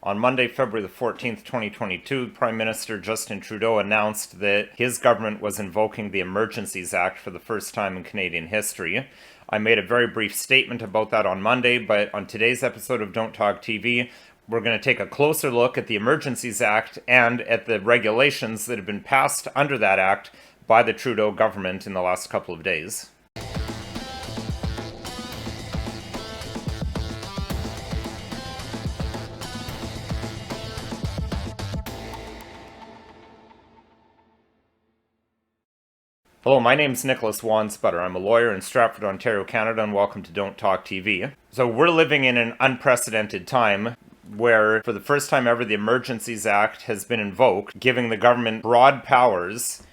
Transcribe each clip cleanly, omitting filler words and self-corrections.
On Monday, February the 14th, 2022, Prime Minister Justin Trudeau announced that his government was invoking the Emergencies Act for the first time in Canadian history. I made a very brief statement about that on Monday, but on today's episode of Don't Talk TV, we're going to take a closer look at the Emergencies Act and at the regulations that have been passed under that act by the Trudeau government in the last couple of days. Hello, my name's Nicholas Wansbutter. I'm a lawyer in Stratford, Ontario, Canada, and welcome to Don't Talk TV. So we're living in an unprecedented time where, for the first time ever, the Emergencies Act has been invoked, giving the government broad powers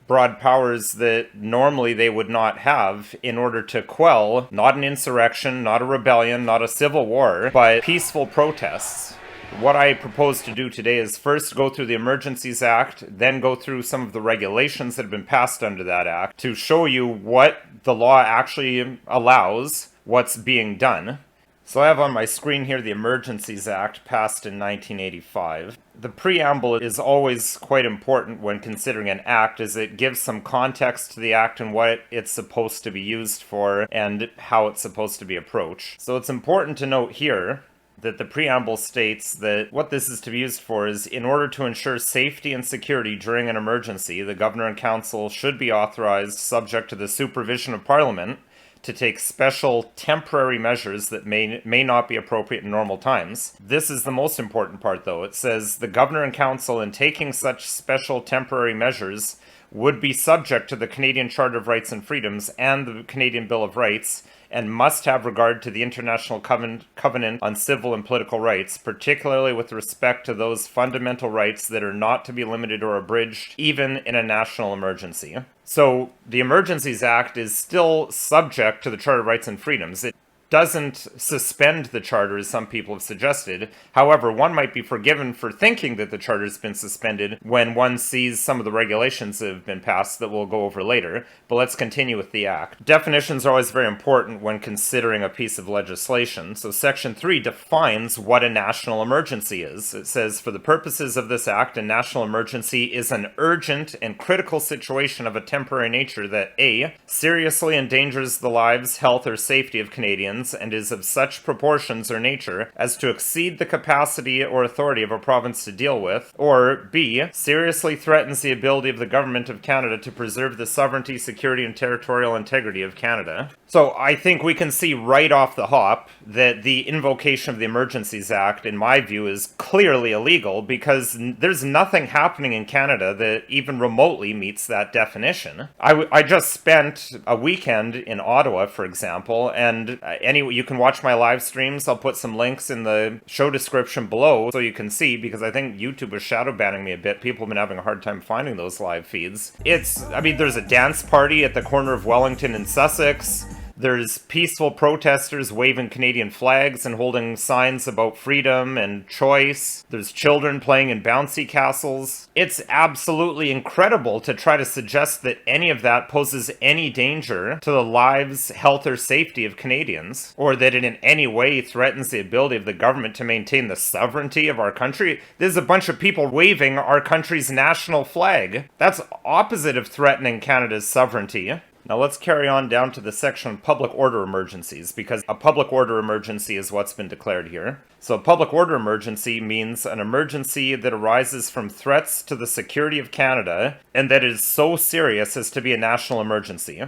that normally they would not have in order to quell not an insurrection, not a rebellion, not a civil war, but peaceful protests. What I propose to do today is first go through the Emergencies Act, then go through some of the regulations that have been passed under that act to show you what the law actually allows, what's being done. So I have on my screen here the Emergencies Act passed in 1985. The preamble is always quite important when considering an act, as it gives some context to the act and what it's supposed to be used for and how it's supposed to be approached. So it's important to note here that the preamble states that what this is to be used for is, in order to ensure safety and security during an emergency, the Governor and Council should be authorized, subject to the supervision of Parliament, to take special temporary measures that may not be appropriate in normal times. This is the most important part, though. It says the Governor and Council, in taking such special temporary measures, would be subject to the Canadian Charter of Rights and Freedoms and the Canadian Bill of Rights, and must have regard to the International Covenant on Civil and Political Rights, particularly with respect to those fundamental rights that are not to be limited or abridged, even in a national emergency. So, the Emergencies Act is still subject to the Charter of Rights and Freedoms. It doesn't suspend the Charter, as some people have suggested. However, one might be forgiven for thinking that the Charter's been suspended when one sees some of the regulations that have been passed that we'll go over later. But let's continue with the Act. Definitions are always very important when considering a piece of legislation. So Section 3 defines what a national emergency is. It says, for the purposes of this Act, a national emergency is an urgent and critical situation of a temporary nature that A, seriously endangers the lives, health, or safety of Canadians, and is of such proportions or nature as to exceed the capacity or authority of a province to deal with, or B, seriously threatens the ability of the Government of Canada to preserve the sovereignty, security, and territorial integrity of Canada. So I think we can see right off the hop that the invocation of the Emergencies Act, in my view, is clearly illegal, because there's nothing happening in Canada that even remotely meets that definition. I just spent a weekend in Ottawa, for example, and anyway, you can watch my live streams. I'll put some links in the show description below so you can see, because I think YouTube is shadow banning me a bit. People have been having a hard time finding those live feeds. There's a dance party at the corner of Wellington and Sussex. There's peaceful protesters waving Canadian flags and holding signs about freedom and choice. There's children playing in bouncy castles. It's absolutely incredible to try to suggest that any of that poses any danger to the lives, health, or safety of Canadians, or that it in any way threatens the ability of the government to maintain the sovereignty of our country. There's a bunch of people waving our country's national flag. That's opposite of threatening Canada's sovereignty. Now let's carry on down to the section on public order emergencies, because a public order emergency is what's been declared here. So a public order emergency means an emergency that arises from threats to the security of Canada, and that is so serious as to be a national emergency.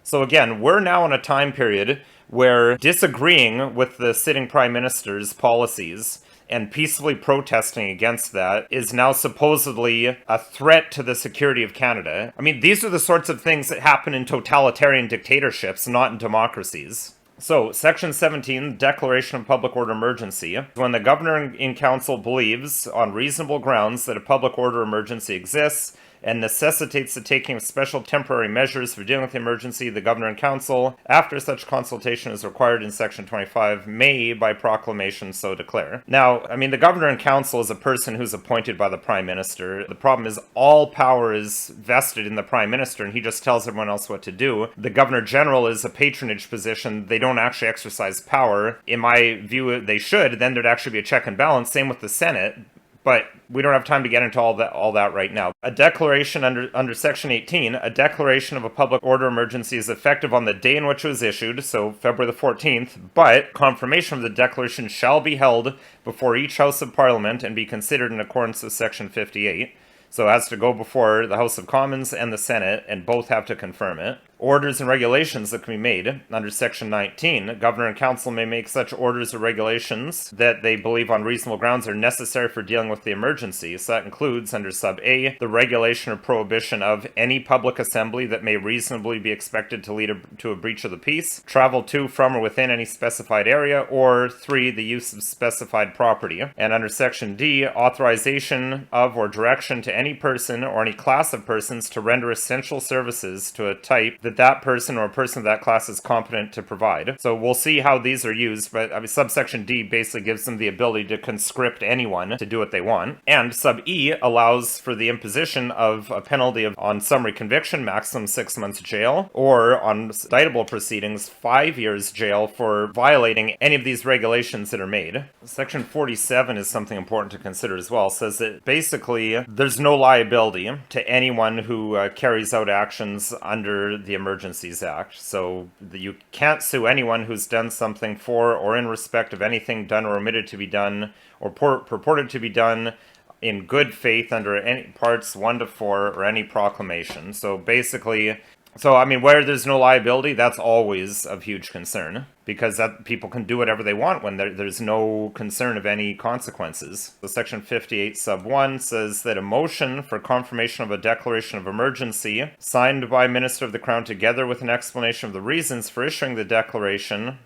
So again, we're now in a time period where disagreeing with the sitting Prime Minister's policies and peacefully protesting against that is now supposedly a threat to the security of Canada. I mean, these are the sorts of things that happen in totalitarian dictatorships, not in democracies. So, Section 17, Declaration of Public Order Emergency. When the Governor in Council believes, on reasonable grounds, that a public order emergency exists, and necessitates the taking of special temporary measures for dealing with the emergency, the Governor and Council, after such consultation is required in Section 25, may, by proclamation, so declare. Now, I mean, the Governor and Council is a person who's appointed by the Prime Minister. The problem is all power is vested in the Prime Minister, and he just tells everyone else what to do. The Governor General is a patronage position. They don't actually exercise power. In my view, they should. Then there'd actually be a check and balance. Same with the Senate. But we don't have time to get into all that right now. A declaration under Section 18, a declaration of a public order emergency is effective on the day in which it was issued, so February the 14th, but confirmation of the declaration shall be held before each House of Parliament and be considered in accordance with Section 58. So it has to go before the House of Commons and the Senate, and both have to confirm it. Orders and regulations that can be made under Section 19. Governor and Council may make such orders or regulations that they believe on reasonable grounds are necessary for dealing with the emergency. So that includes, under sub A, the regulation or prohibition of any public assembly that may reasonably be expected to lead to a breach of the peace, travel to, from, or within any specified area, or 3, the use of specified property. And under Section D, authorization of or direction to any person or any class of persons to render essential services to a type that person or a person of that class is competent to provide. So we'll see how these are used, but I mean, subsection D basically gives them the ability to conscript anyone to do what they want. And sub E allows for the imposition of a penalty on summary conviction, maximum 6 months jail, or on indictable proceedings, 5 years jail for violating any of these regulations that are made. Section 47 is something important to consider as well. It says that basically there's no liability to anyone who carries out actions under the Emergencies Act, so you can't sue anyone who's done something for or in respect of anything done or omitted to be done or purported to be done in good faith under any parts 1 to 4 or any proclamation. So basically, I mean, where there's no liability, that's always of huge concern, because that people can do whatever they want when there's no concern of any consequences. So Section 58 sub 1 says that a motion for confirmation of a declaration of emergency signed by Minister of the Crown together with an explanation of the reasons for issuing the declaration,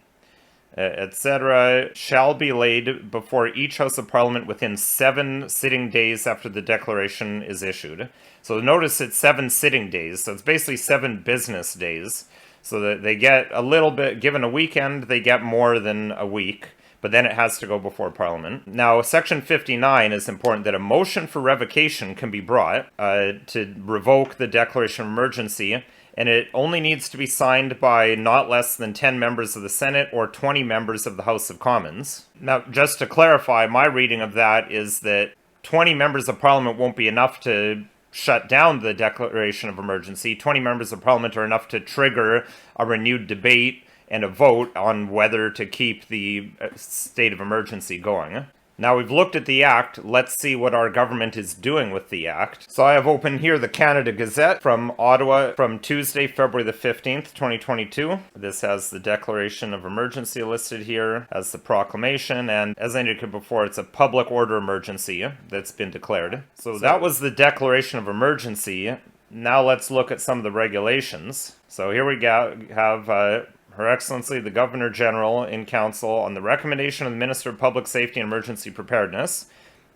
etc., shall be laid before each House of Parliament within 7 sitting days after the declaration is issued. So notice it's 7 sitting days, so it's basically 7 business days. So that they get a little bit, given a weekend, they get more than a week, but then it has to go before Parliament. Now, Section 59 is important, that a motion for revocation can be brought to revoke the declaration of emergency, and it only needs to be signed by not less than 10 members of the Senate or 20 members of the House of Commons. Now, just to clarify, my reading of that is that 20 members of Parliament won't be enough to shut down the declaration of emergency. 20 members of Parliament are enough to trigger a renewed debate and a vote on whether to keep the state of emergency going. Now we've looked at the Act, let's see what our government is doing with the Act. So I have open here the Canada Gazette from Ottawa from Tuesday, February the 15th, 2022. This has the declaration of emergency listed here as the proclamation, and as I indicated before, it's a public order emergency that's been declared. So that was the declaration of emergency. Now let's look at some of the regulations. So here we have Her Excellency the Governor General in Council, on the recommendation of the Minister of Public Safety and Emergency Preparedness.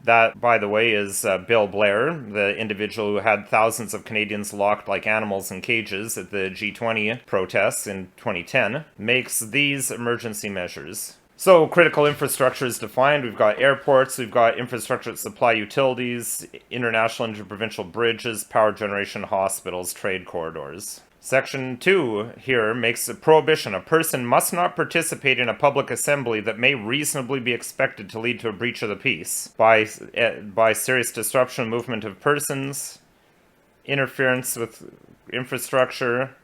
That, by the way, is Bill Blair, the individual who had thousands of Canadians locked like animals in cages at the G20 protests in 2010, makes these emergency measures. So critical infrastructure is defined. We've got airports, we've got infrastructure that supply utilities, international interprovincial bridges, power generation, hospitals, trade corridors. Section 2 here makes a prohibition. A person must not participate in a public assembly that may reasonably be expected to lead to a breach of the peace by serious disruption of movement of persons, interference with infrastructure,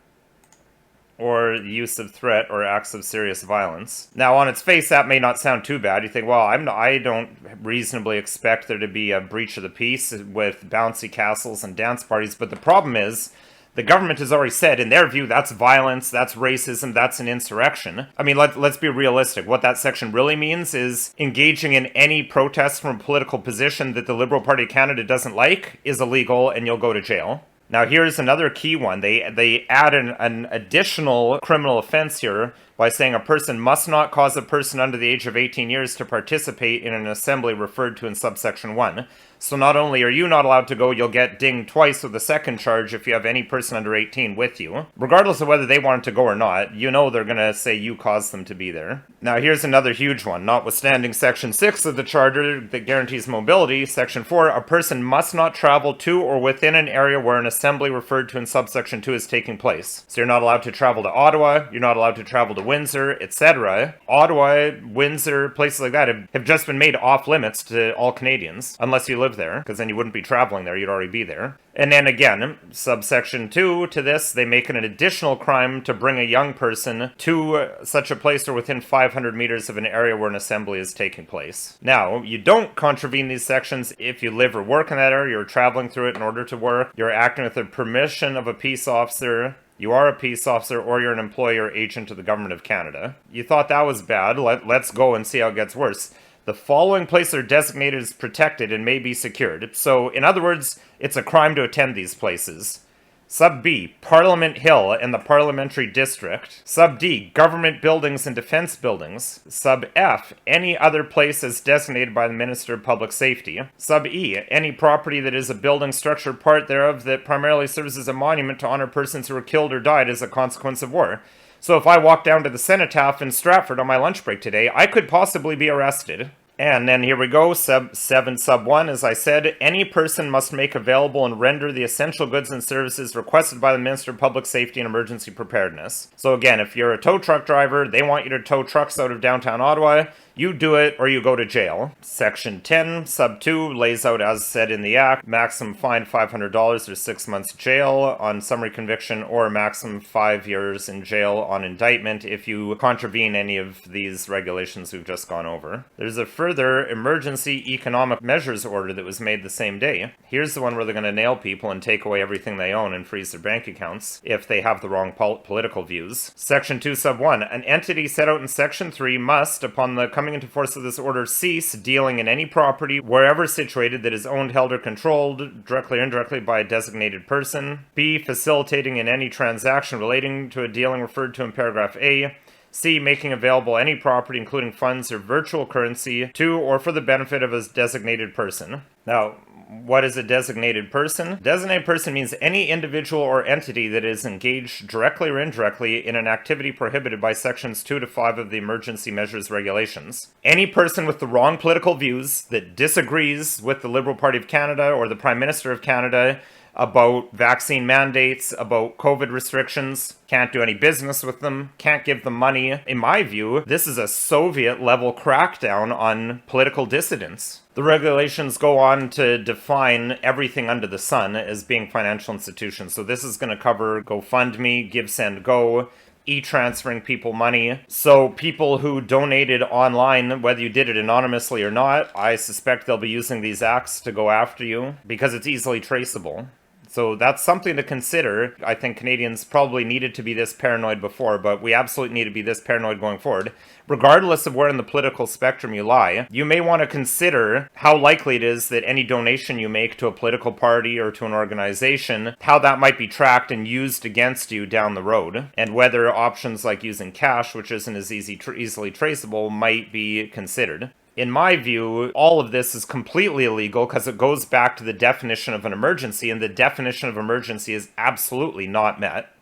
or the use of threat or acts of serious violence. Now, on its face, that may not sound too bad. You think, well, I don't reasonably expect there to be a breach of the peace with bouncy castles and dance parties, but the problem is, the government has already said, in their view, that's violence, that's racism, that's an insurrection. I mean, let's be realistic. What that section really means is engaging in any protest from a political position that the Liberal Party of Canada doesn't like is illegal, and you'll go to jail. Now, here's another key one. They add an additional criminal offense here by saying a person must not cause a person under the age of 18 years to participate in an assembly referred to in subsection 1. So not only are you not allowed to go, you'll get dinged twice with a second charge if you have any person under 18 with you. Regardless of whether they wanted to go or not, you know they're going to say you caused them to be there. Now here's another huge one. Notwithstanding Section 6 of the Charter that guarantees mobility, Section 4, a person must not travel to or within an area where an assembly referred to in subsection 2 is taking place. So you're not allowed to travel to Ottawa, you're not allowed to travel to Windsor, etc. Ottawa, Windsor, places like that have just been made off limits to all Canadians, unless you live there, because then you wouldn't be traveling there, you'd already be there. And then again, subsection 2 to this, they make it an additional crime to bring a young person to such a place or within 500 meters of an area where an assembly is taking place. Now, you don't contravene these sections if you live or work in that area, you're traveling through it in order to work, you're acting with the permission of a peace officer, you are a peace officer, or you're an employee or agent of the Government of Canada. You thought that was bad, let's go and see how it gets worse. The following places are designated as protected and may be secured. So, in other words, it's a crime to attend these places. Sub B, Parliament Hill and the Parliamentary District. Sub D, government buildings and defense buildings. Sub F, any other place as designated by the Minister of Public Safety. Sub E, any property that is a building, structure, part thereof that primarily serves as a monument to honor persons who were killed or died as a consequence of war. So if I walk down to the Cenotaph in Stratford on my lunch break today, I could possibly be arrested. And then here we go, sub 7, sub 1, as I said, any person must make available and render the essential goods and services requested by the Minister of Public Safety and Emergency Preparedness. So again, if you're a tow truck driver, they want you to tow trucks out of downtown Ottawa, you do it or you go to jail. Section 10, sub 2, lays out, as said in the Act, maximum fine $500 or 6 months jail on summary conviction, or maximum 5 years in jail on indictment if you contravene any of these regulations we've just gone over. There's a further emergency economic measures order that was made the same day. Here's the one where they're going to nail people and take away everything they own and freeze their bank accounts if they have the wrong political views. Section 2, sub 1, an entity set out in Section 3 must, upon the coming into force of this order, cease dealing in any property wherever situated that is owned, held, or controlled, directly or indirectly, by a designated person. B, facilitating in any transaction relating to a dealing referred to in paragraph A. C, making available any property, including funds or virtual currency, to or for the benefit of a designated person. Now, what is a designated person? Designated person means any individual or entity that is engaged directly or indirectly in an activity prohibited by sections 2 to 5 of the Emergency Measures Regulations. Any person with the wrong political views that disagrees with the Liberal Party of Canada or the Prime Minister of Canada about vaccine mandates, about COVID restrictions, can't do any business with them, can't give them money. In my view, this is a Soviet-level crackdown on political dissidents. The regulations go on to define everything under the sun as being financial institutions. So this is going to cover GoFundMe, Give, Send, Go, e-transferring people money. So people who donated online, whether you did it anonymously or not, I suspect they'll be using these acts to go after you because it's easily traceable. So that's something to consider. I think Canadians probably needed to be this paranoid before, but we absolutely need to be this paranoid going forward. Regardless of where in the political spectrum you lie, you may want to consider how likely it is that any donation you make to a political party or to an organization, how that might be tracked and used against you down the road, and whether options like using cash, which isn't as easily traceable, might be considered. In my view, all of this is completely illegal because it goes back to the definition of an emergency, and the definition of emergency is absolutely not met.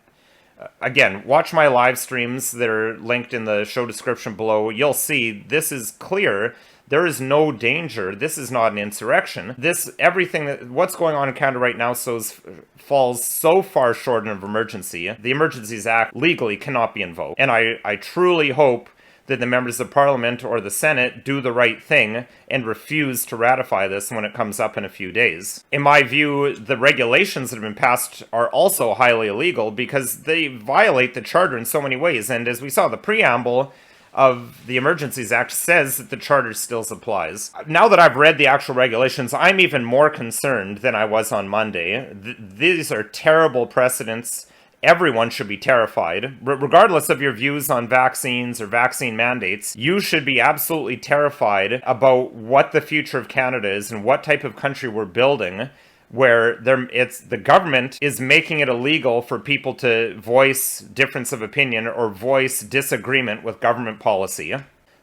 Again, watch my live streams that are linked in the show description below. You'll see this is clear. There is no danger. This is not an insurrection. What's going on in Canada right now falls so far short of emergency. The Emergencies Act legally cannot be invoked. And I truly hope that the members of Parliament or the Senate do the right thing and refuse to ratify this when it comes up in a few days. In my view, the regulations that have been passed are also highly illegal because they violate the Charter in so many ways. And as we saw, the preamble of the Emergencies Act says that the Charter still applies. Now that I've read the actual regulations, I'm even more concerned than I was on Monday. These are terrible precedents. Everyone should be terrified. Regardless of your views on vaccines or vaccine mandates, you should be absolutely terrified about what the future of Canada is and what type of country we're building where the government is making it illegal for people to voice difference of opinion or voice disagreement with government policy.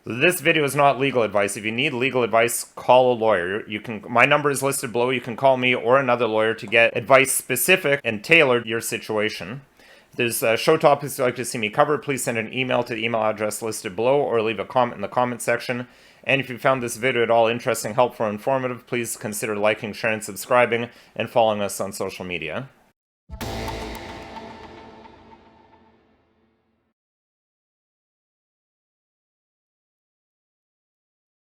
This video is not legal advice. If you need legal advice, call a lawyer. My number is listed below. You can call me or another lawyer to get advice specific and tailored to your situation. If there's show topics you'd like to see me cover, please send an email to the email address listed below or leave a comment in the comment section. And if you found this video at all interesting, helpful, or informative, please consider liking, sharing, subscribing, and following us on social media.